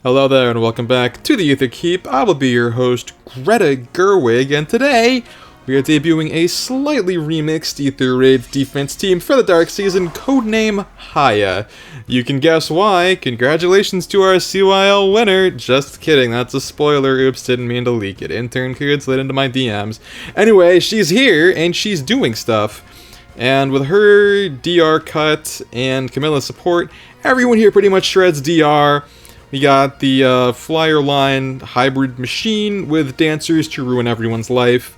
Hello there and welcome back to the Aether Keep. I will be your host, Greta Gerwig, and today we are debuting a slightly remixed Aether Raid defense team for the Dark Season, codename Haya. You can guess why. Congratulations to our CYL winner. Just kidding, that's a spoiler. Oops, didn't mean to leak it. Intern kid slid into my DMs. Anyway, she's here and she's doing stuff. And with her DR cut and Camilla's support, everyone here pretty much shreds DR. We got the flyer line hybrid machine with dancers to ruin everyone's life.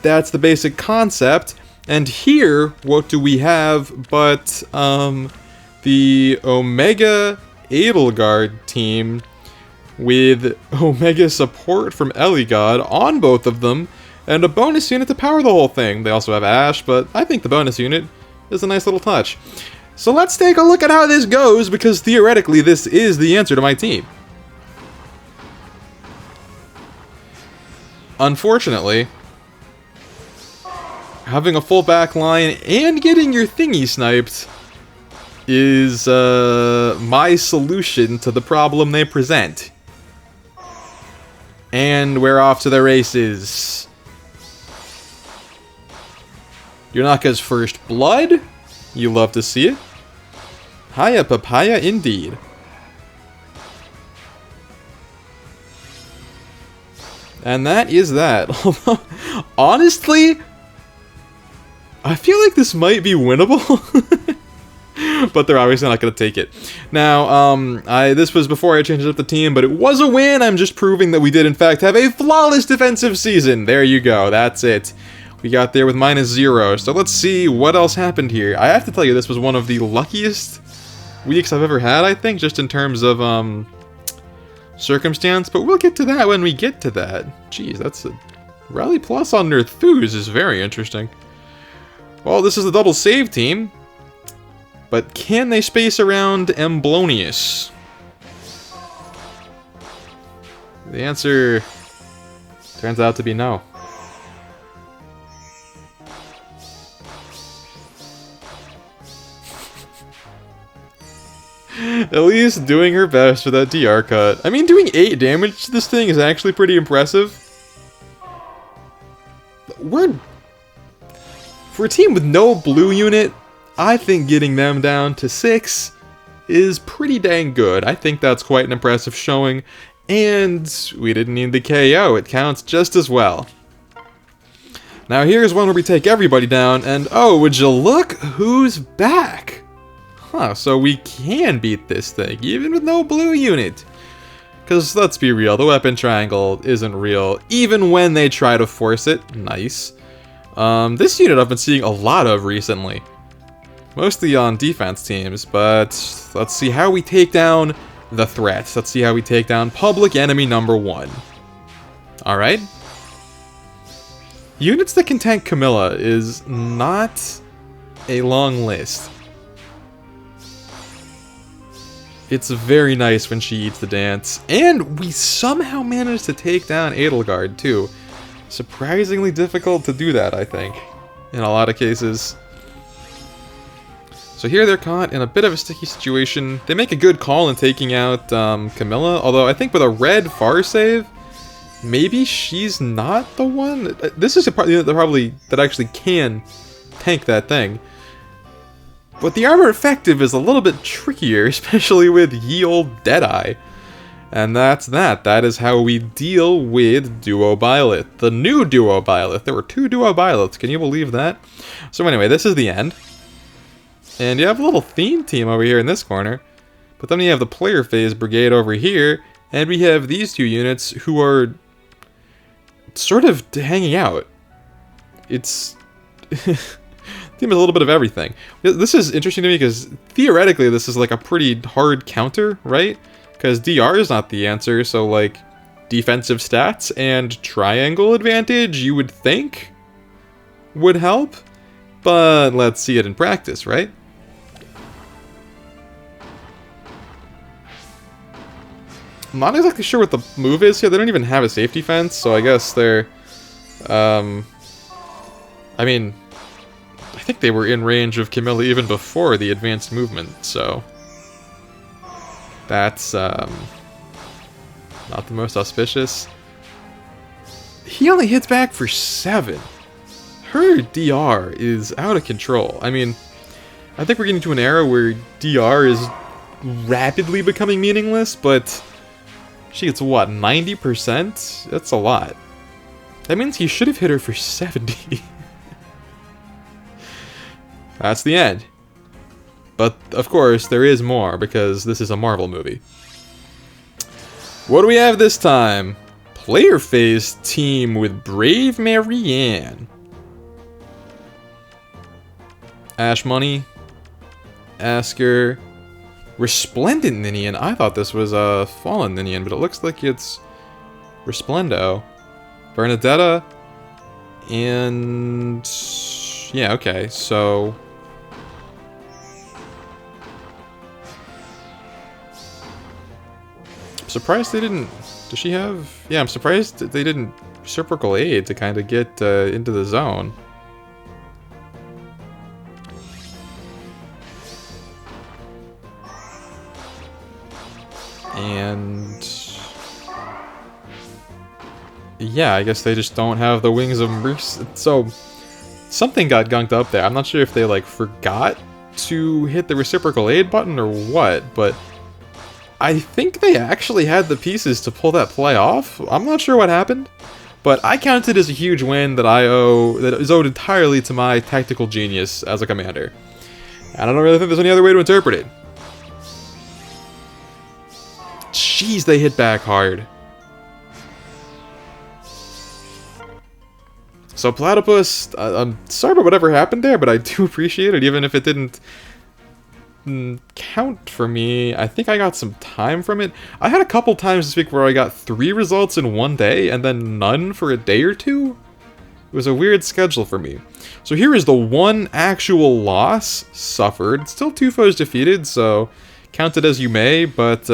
That's the basic concept. And here, what do we have but the Omega Edelgard team with Omega support from Eligod on both of them, and a bonus unit to power the whole thing. They also have Ash, but I think the bonus unit is a nice little touch. So let's take a look at how this goes, because theoretically this is the answer to my team. Unfortunately, having a full back line and getting your thingy sniped is my solution to the problem they present. And we're off to the races. Yurnaka's first blood? You love to see it. Haya papaya indeed. And that is that. Honestly, I feel like this might be winnable. But they're obviously not going to take it. Now, this was before I changed up the team, but it was a win. I'm just proving that we did in fact have a flawless defensive season. There you go. That's it. We got there with -0, so let's see what else happened here. I have to tell you, this was one of the luckiest weeks I've ever had, I think, just in terms of circumstance, but we'll get to that when we get to that. Jeez, that's a Rally Plus on their Thus is very interesting. Well, this is the double save team, but can they space around Emblonius? The answer turns out to be no. At least doing her best for that DR cut. I mean, doing 8 damage to this thing is actually pretty impressive. For a team with no blue unit, I think getting them down to 6 is pretty dang good. I think that's quite an impressive showing. And we didn't need the KO. It counts just as well. Now here's one where we take everybody down, and oh, would you look who's back? Huh, so we can beat this thing, even with no blue unit. Because, let's be real, the weapon triangle isn't real, even when they try to force it. Nice. This unit I've been seeing a lot of recently. Mostly on defense teams, but let's see how we take down the threat. Let's see how we take down public enemy number 1. Alright. Units that can tank Camilla is not a long list. It's very nice when she eats the dance. And we somehow managed to take down Edelgard, too. Surprisingly difficult to do that, I think, in a lot of cases. So here they're caught in a bit of a sticky situation. They make a good call in taking out Camilla, although I think with a red far save, maybe she's not the one. This is a part that actually can tank that thing. But the armor effective is a little bit trickier, especially with ye olde Deadeye. And that's that. That is how we deal with Duo Byleth. The new Duo Byleth. There were 2 Duo Byleths. Can you believe that? So anyway, this is the end. And you have a little theme team over here in this corner. But then you have the player phase brigade over here. And we have these 2 units who are sort of hanging out. It's... Team is a little bit of everything. This is interesting to me because theoretically this is like a pretty hard counter, right? Because DR is not the answer, so like defensive stats and triangle advantage you would think would help. But let's see it in practice, right? I'm not exactly sure what the move is here. They don't even have a safety fence, so I guess they're... I mean... I think they were in range of Camilla even before the advanced movement, so... That's not the most auspicious. He only hits back for 7. Her DR is out of control. I mean, I think we're getting to an era where DR is rapidly becoming meaningless, but she gets, what, 90%? That's a lot. That means he should have hit her for 70. That's the end. But, of course, there is more, because this is a Marvel movie. What do we have this time? Player phase team with Brave Marianne. Ash Money. Asker. Resplendent Ninian. I thought this was a Fallen Ninian, but it looks like it's Resplendo. Bernadetta. And... yeah, okay, so... I'm surprised they didn't... Does she have... yeah, I'm surprised that they didn't reciprocal aid to kind of get into the zone. And... yeah, I guess they just don't have the wings of mercy. So, something got gunked up there. I'm not sure if they, like, forgot to hit the reciprocal aid button or what, but... I think they actually had the pieces to pull that play off. I'm not sure what happened, but I count it as a huge win that that is owed entirely to my tactical genius as a commander. And I don't really think there's any other way to interpret it. Jeez, they hit back hard. So Platypus, I'm sorry about whatever happened there, but I do appreciate it, even if it didn't count for me. I think I got some time from it. I had a couple times this week where I got 3 results in one day and then none for a day or two. It was a weird schedule for me. So here is the one actual loss suffered. Still 2 foes defeated, so count it as you may, but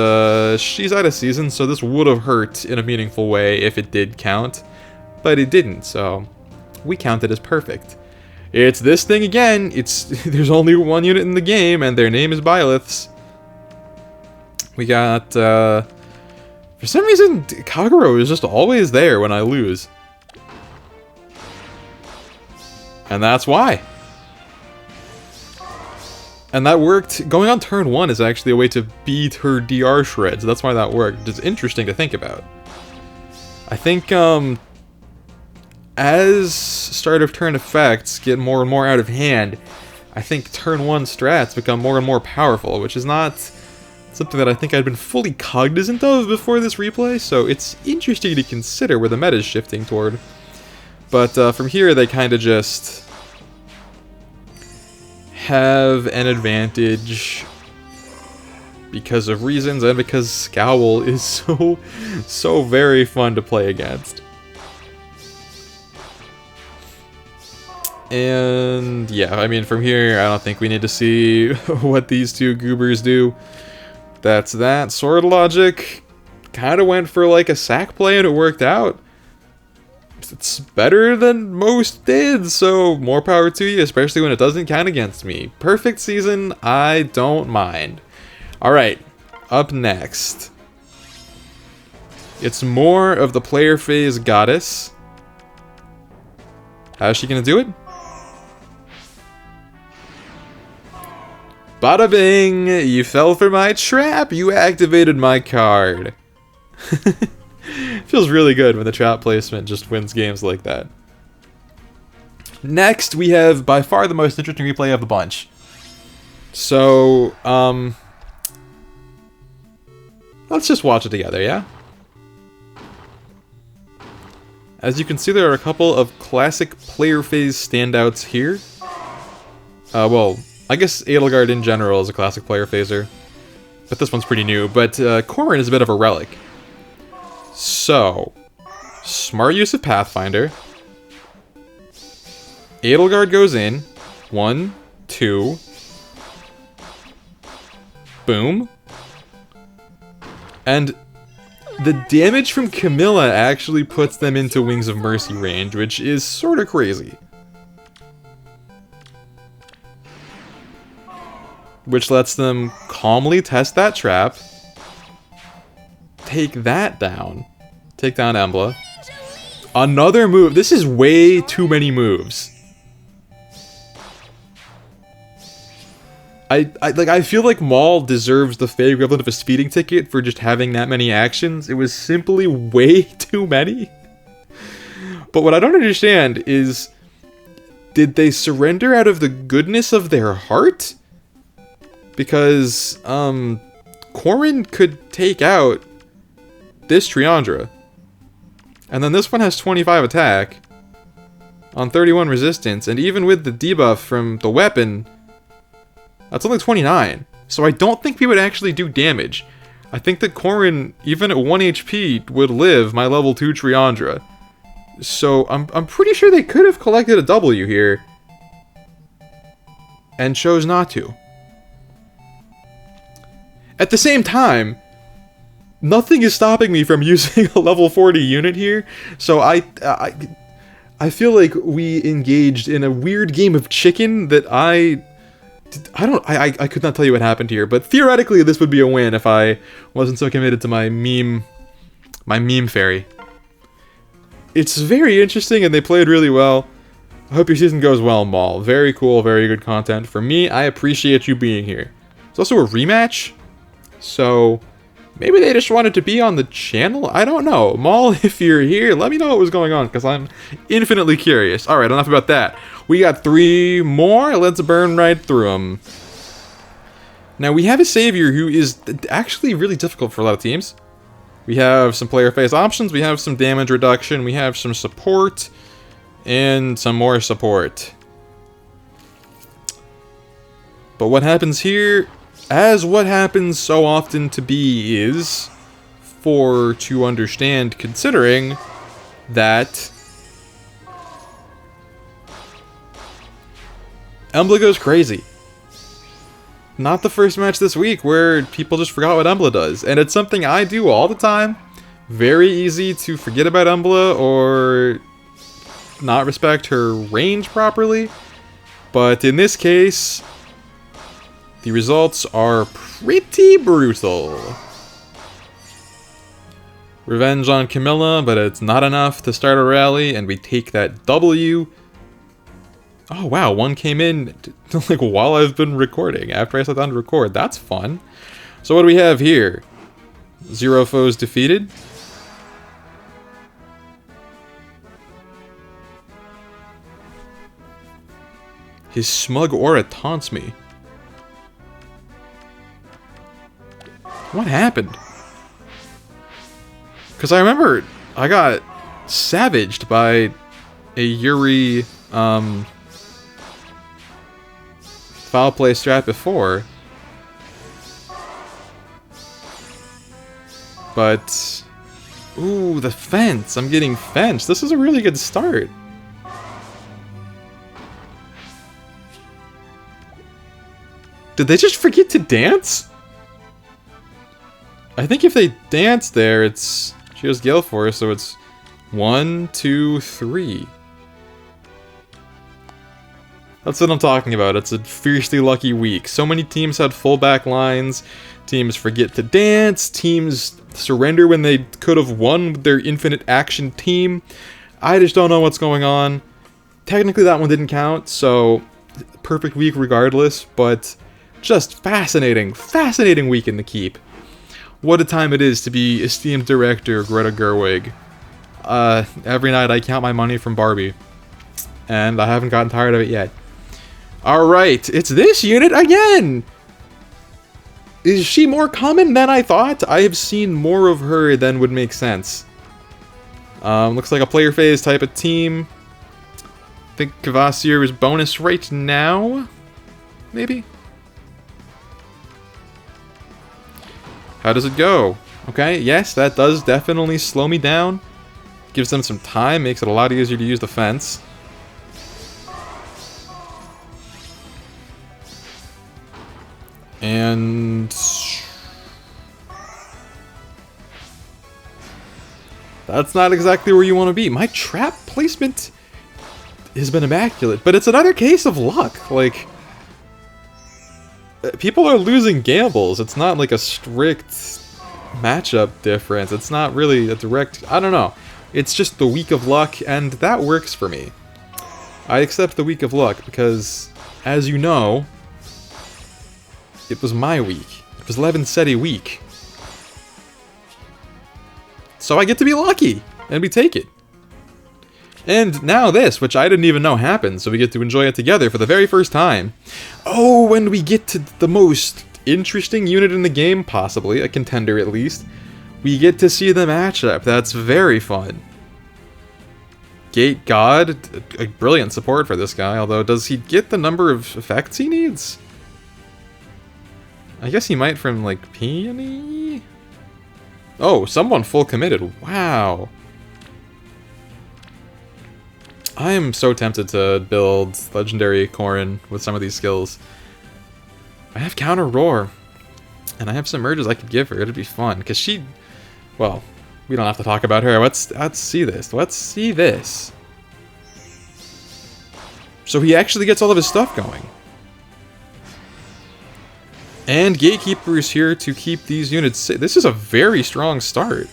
she's out of season, so this would have hurt in a meaningful way if it did count, but it didn't, so we count it as perfect. It's this thing again. There's only one unit in the game, and their name is Byleths. We got, for some reason, Kagero is just always there when I lose. And that's why. And that worked. Going on turn 1 is actually a way to beat her DR shreds. That's why that worked. It's interesting to think about. I think, as start of turn effects get more and more out of hand, I think turn 1 strats become more and more powerful, which is not something that I think I'd been fully cognizant of before this replay, so it's interesting to consider where the meta is shifting toward. But from here, they kind of just have an advantage because of reasons and because Scowl is so very fun to play against. And yeah, I mean, from here, I don't think we need to see what these two goobers do. That's that. Sword Logic kind of went for like a sack play and it worked out. It's better than most did, so more power to you, especially when it doesn't count against me. Perfect season, I don't mind. Alright, up next. It's more of the player phase goddess. How's she gonna do it? Bada bing! You fell for my trap! You activated my card! Feels really good when the trap placement just wins games like that. Next, we have by far the most interesting replay of the bunch. So, let's just watch it together, yeah? As you can see, there are a couple of classic player phase standouts here. Well, I guess Edelgard in general is a classic player phaser, but this one's pretty new. But Corrin is a bit of a relic. So, smart use of Pathfinder. Edelgard goes in. 1, 2. Boom. And the damage from Camilla actually puts them into Wings of Mercy range, which is sort of crazy. Which lets them calmly test that trap, take that down. Take down Embla. Another move. This is way too many moves. I feel like Maul deserves the fake equivalent of a speeding ticket for just having that many actions. It was simply way too many. But what I don't understand is, did they surrender out of the goodness of their heart? Because, Corrin could take out this Triandra. And then this one has 25 attack on 31 resistance, and even with the debuff from the weapon, that's only 29. So I don't think we would actually do damage. I think that Corrin, even at 1 HP, would live my level 2 Triandra. So I'm pretty sure they could have collected a W here, and chose not to. At the same time, nothing is stopping me from using a level 40 unit here, so I feel like we engaged in a weird game of chicken that I could not tell you what happened here, but theoretically this would be a win if I wasn't so committed to my meme fairy. It's very interesting and they played really well. I hope your season goes well, Maul. Very cool, very good content. For me, I appreciate you being here. It's also a rematch, so maybe they just wanted to be on the channel? I don't know. Maul, if you're here, let me know what was going on, because I'm infinitely curious. Alright, enough about that. We got 3 more. Let's burn right through them. Now, we have a savior who is actually really difficult for a lot of teams. We have some player phase options, we have some damage reduction, we have some support, and some more support. But what happens here, as what happens so often to be, is to understand, considering that Embla goes crazy. Not the first match this week where people just forgot what Embla does, and it's something I do all the time. Very easy to forget about Embla or not respect her range properly, but in this case, the results are pretty brutal. Revenge on Camilla, but it's not enough to start a rally, and we take that W. Oh wow, one came in like while I've been recording, after I sat down to record. That's fun. So what do we have here? 0 foes defeated. His smug aura taunts me. What happened? Because I remember I got savaged by a Yuri foul play strat before. But ooh, the fence. I'm getting fenced. This is a really good start. Did they just forget to dance? I think if they dance there, it's... She has Gale Force, so it's 1, 2, 3. That's what I'm talking about. It's a fiercely lucky week. So many teams had full back lines. Teams forget to dance. Teams surrender when they could have won with their infinite action team. I just don't know what's going on. Technically that one didn't count, so perfect week regardless, but just fascinating week in the Keep. What a time it is to be esteemed director Greta Gerwig. Every night I count my money from Barbie, and I haven't gotten tired of it yet. Alright, it's this unit again! Is she more common than I thought? I have seen more of her than would make sense. Looks like a player phase type of team. I think Kvasir is bonus right now? Maybe? How does it go? Okay, yes, that does definitely slow me down. Gives them some time, makes it a lot easier to use the fence. And that's not exactly where you want to be. My trap placement has been immaculate, but it's another case of luck. Like, people are losing gambles. It's not like a strict matchup difference. It's not really a direct... I don't know. It's just the week of luck, and that works for me. I accept the week of luck because, as you know, it was my week. It was Levinseti week. So I get to be lucky, and we take it. And now this, which I didn't even know happened, so we get to enjoy it together for the very first time. Oh, when we get to the most interesting unit in the game, possibly, a contender at least, we get to see the matchup. That's very fun. Gate God, a brilliant support for this guy, although does he get the number of effects he needs? I guess he might from, like, Peony? Oh, someone full committed. Wow. I am so tempted to build Legendary Corrin with some of these skills. I have Counter Roar, and I have some merges I could give her. It'd be fun, because she... Well, we don't have to talk about her. Let's see this. Let's see this. So he actually gets all of his stuff going. And Gatekeeper is here to keep these units safe. This is a very strong start.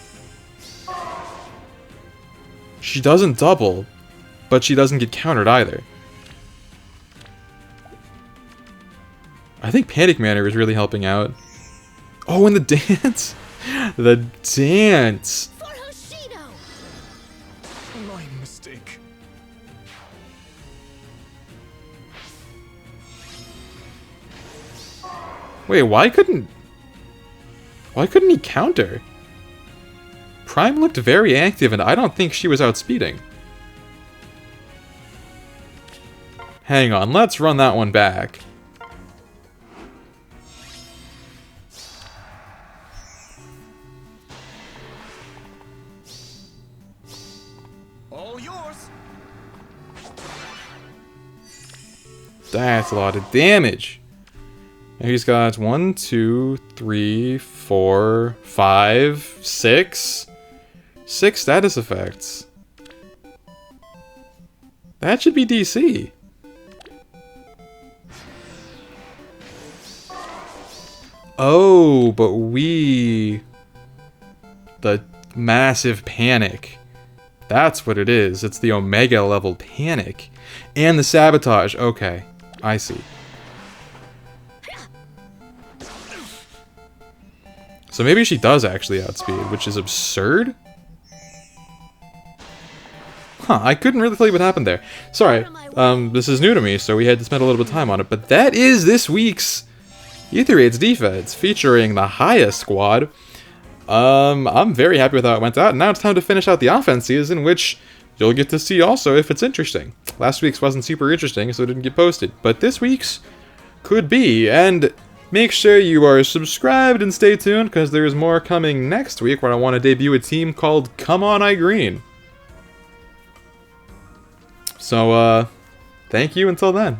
She doesn't double, but she doesn't get countered either. I think Panic Manor is really helping out. Oh, and the dance! The dance! My mistake. Wait, why couldn't he counter? Prime looked very active, and I don't think she was outspeeding. Hang on, let's run that one back. All yours. That's a lot of damage. And he's got 1, 2, 3, 4, 5, 6. 6 status effects. That should be DC. Oh, but the massive panic. That's what it is. It's the Omega level panic. And the sabotage. Okay, I see. So maybe she does actually outspeed, which is absurd. Huh, I couldn't really tell you what happened there. Sorry, this is new to me, so we had to spend a little bit of time on it. But that is this week's Aether Raids defense, featuring the highest squad. I'm very happy with how it went out, and now it's time to finish out the offense season, which you'll get to see also if it's interesting. Last week's wasn't super interesting, so it didn't get posted, but this week's could be, and make sure you are subscribed and stay tuned, because there's more coming next week where I want to debut a team called Come On I Green. So, thank you until then.